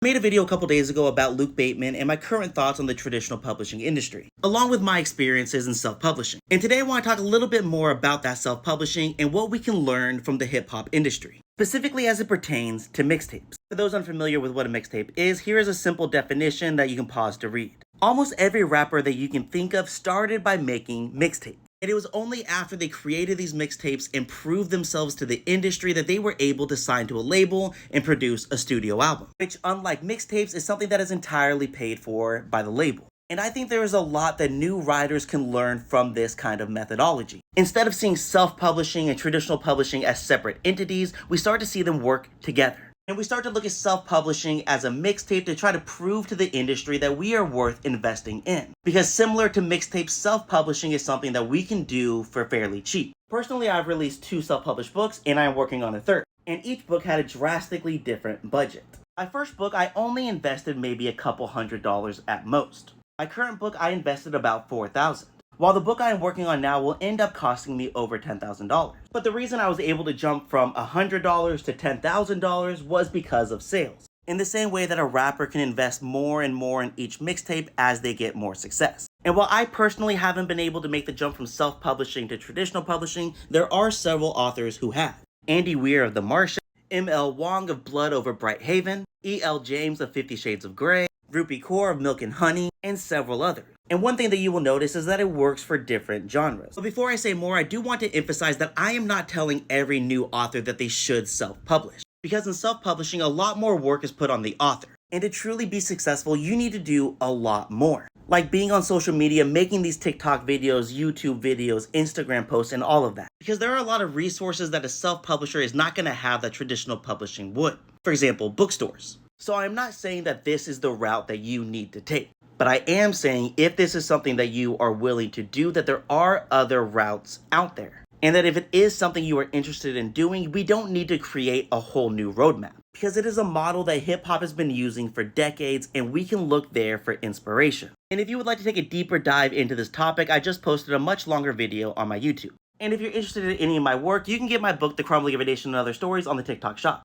I made a video a couple days ago about Luke Bateman and my current thoughts on the traditional publishing industry, along with my experiences in self-publishing. And today I want to talk a little bit more about that self-publishing and what we can learn from the hip-hop industry, specifically as it pertains to mixtapes. For those unfamiliar with what a mixtape is, here is a simple definition that you can pause to read. Almost every rapper that you can think of started by making mixtapes. And it was only after they created these mixtapes and proved themselves to the industry that they were able to sign to a label and produce a studio album, which, unlike mixtapes, is something that is entirely paid for by the label. And I think there is a lot that new writers can learn from this kind of methodology. Instead of seeing self-publishing and traditional publishing as separate entities, we start to see them work together. And we start to look at self-publishing as a mixtape to try to prove to the industry that we are worth investing in. Because similar to mixtapes, self-publishing is something that we can do for fairly cheap. Personally, I've released 2 self-published books and I'm working on a 3rd. And each book had a drastically different budget. My first book, I only invested maybe a couple $100s at most. My current book, I invested about $4,000. While the book I am working on now will end up costing me over $10,000. But the reason I was able to jump from $100 to $10,000 was because of sales. In the same way that a rapper can invest more and more in each mixtape as they get more success. And while I personally haven't been able to make the jump from self-publishing to traditional publishing, there are several authors who have. Andy Weir of The Martian, M.L. Wong of Blood Over Bright Haven, E.L. James of 50 Shades of Grey, Rupi Kaur of Milk and Honey, and several others. And one thing that you will notice is that it works for different genres. But before I say more, I do want to emphasize that I am not telling every new author that they should self-publish. Because in self-publishing, a lot more work is put on the author. And to truly be successful, you need to do a lot more. Like being on social media, making these TikTok videos, YouTube videos, Instagram posts, and all of that. Because there are a lot of resources that a self-publisher is not going to have that traditional publishing would. For example, bookstores. So I'm not saying that this is the route that you need to take. But I am saying if this is something that you are willing to do, that there are other routes out there. And that if it is something you are interested in doing, we don't need to create a whole new roadmap. Because it is a model that hip-hop has been using for decades and we can look there for inspiration. And if you would like to take a deeper dive into this topic, I just posted a much longer video on my YouTube. And if you're interested in any of my work, you can get my book, The Crumbling of a Nation and Other Stories, on the TikTok shop.